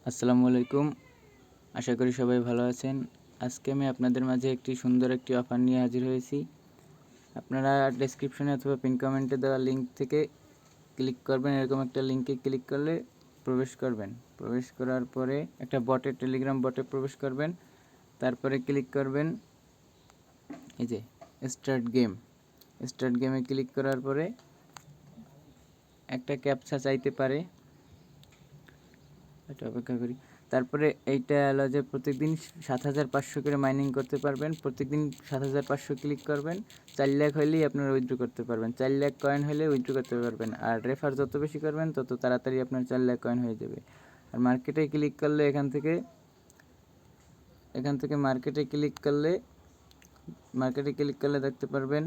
আসসালামু আলাইকুম। আশা করি সবাই ভালো আছেন। আজকে আমি আপনাদের মাঝে একটি সুন্দর একটি অফার নিয়ে হাজির হয়েছি। আপনারা ডেসক্রিপশনে অথবা পিন কমেন্টে দেওয়া লিঙ্ক থেকে ক্লিক করবেন। এরকম একটা লিঙ্কে ক্লিক করলে প্রবেশ করবেন। প্রবেশ করার পরে একটা টেলিগ্রাম বটে প্রবেশ করবেন। তারপরে ক্লিক করবেন এই যে স্টার্ট গেমে ক্লিক করার পরে একটা ক্যাপচা চাইতে পারে, এটা অপেক্ষা করি। তারপরে এইটা হলো যে প্রত্যেকদিন ৭৫০০ করে মাইনিং করতে পারবেন। প্রত্যেকদিন ৭৫০০ ক্লিক করবেন। ৪ লাখ হলেই আপনারা উইথড্র করতে পারবেন। 4 লাখ কয়েন হলে উইথড্র করতে পারবেন। আর রেফার যত বেশি করবেন তত তাড়াতাড়ি আপনার 4 লাখ কয়েন হয়ে যাবে। আর মার্কেটে ক্লিক করলে এখান থেকে মার্কেটে ক্লিক করলে দেখতে পারবেন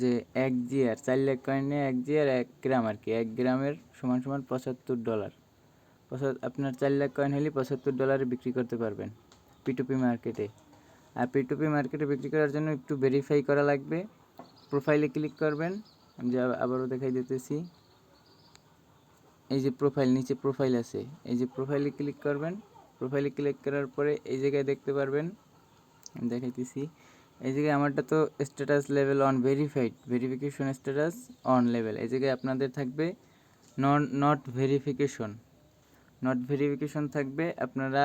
যে 1 জিআর 4 লাখ কয়েনে 1 জিআর 1 গ্রাম আর কি, 1 গ্রামের সমান সমান $75। আপনার 4 লাখ কয়েন হলে $75 বিক্রি করতে পারবেন P2P মার্কেটে। আর P2P মার্কেটে বিক্রি করার জন্য একটু ভেরিফাই করা লাগবে। প্রোফাইলে ক্লিক করবেন। আমি যে আবারও দেখাই দিতেছি, এই যে প্রোফাইল, নিচে প্রোফাইল আছে, এই যে প্রোফাইলে ক্লিক করবেন। প্রোফাইলে ক্লিক করার পরে এই জায়গায় দেখতে পারবেন, আমি দেখাইতেছি, এই জায়গায় আমারটা তো status level on verification status on level. এই জায়গায় আপনাদের থাকবে নট ভেরিফিকেশন থাকবে। আপনারা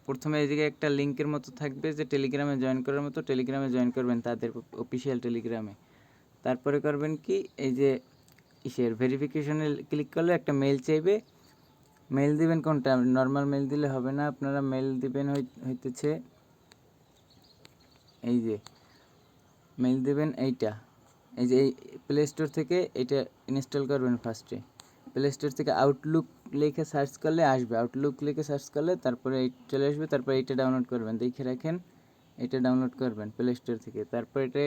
প্রথমে এই জায়গায় একটা লিঙ্কের মতো থাকবে যে টেলিগ্রামে জয়েন করার মতো, টেলিগ্রামে জয়েন করবেন তাদের অফিসিয়াল টেলিগ্রামে। তারপরে করবেন কি, এই যে ভেরিফিকেশনে ক্লিক করলে একটা মেল চাইবে। মেল দিবেন কোনটা, নর্মাল মেল দিলে হবে না, আপনারা মেল দিবেন হইতেছে এই যে মেল দেবেন এইটা, এই যে এই প্লে স্টোর থেকে এটা ইনস্টল করবেন। ফার্স্টে প্লে স্টোর থেকে আউটলুক লিখে সার্চ করলে আসবে, তারপরে চলে আসবে। তারপরে এইটা ডাউনলোড করবেন, দেখে রাখেন, এটা ডাউনলোড করবেন প্লে স্টোর থেকে। তারপর এটা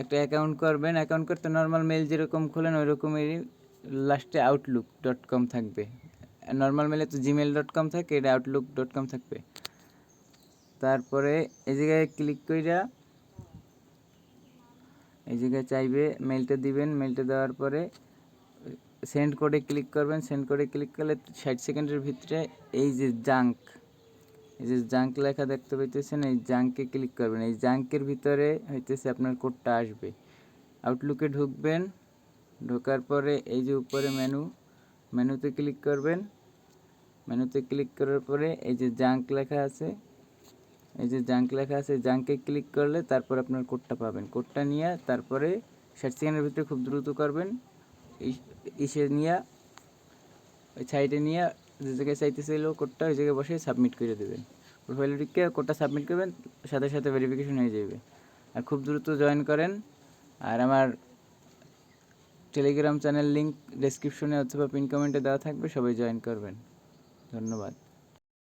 একটা অ্যাকাউন্ট করবেন। অ্যাকাউন্ট করতে নর্মাল মেল যেরকম খোলেন ওই রকমেরই লাস্টে outlook.com থাকবে। নর্মাল মেলে তো gmail.com থাকে, এটা outlook.com থাকবে। তারপরে এই জায়গায় ক্লিক কইরা এই জায়গায় চাইবে মেলটা দিবেন। মেলটা দেওয়ার পরে সেন্ড কোডে ক্লিক করবেন। সেন্ড কোডে ক্লিক করলে 60 সেকেন্ডের ভিতরে এই যে জাঙ্ক লেখা দেখতে পাইতেছেন, এই জাঙ্কে ক্লিক করবেন। এই জাঙ্কের ভিতরে হইতেছে আপনার কোডটা আসবে। আউটলুকে ঢুকবেন, ঢোকার পরে এই যে উপরে মেনুতে ক্লিক করবেন। মেনুতে ক্লিক করার পরে এই যে জাঙ্ক লেখা আছে, জাঙ্কে ক্লিক করলে তারপর আপনার কোডটা পাবেন। কোডটা নিয়ে তারপরে 60 সেকেন্ডের ভিতরে খুব দ্রুত করবেন। ইসে নিয়ে ওই সাইডে নিয়ে যে জায়গায় চাইতেছিল কোডটা ওই জায়গায় বসে সাবমিট করে দেবেন। প্রোফাইলে ঢুকে কোডটা সাবমিট করবেন, সাথে সাথে ভেরিফিকেশন হয়ে যাবে। আর খুব দ্রুত জয়েন করেন। আর আমার টেলিগ্রাম চ্যানেল লিঙ্ক ডেসক্রিপশনে অথবা পিন কমেন্টে দেওয়া থাকবে, সবাই জয়েন করবেন। ধন্যবাদ।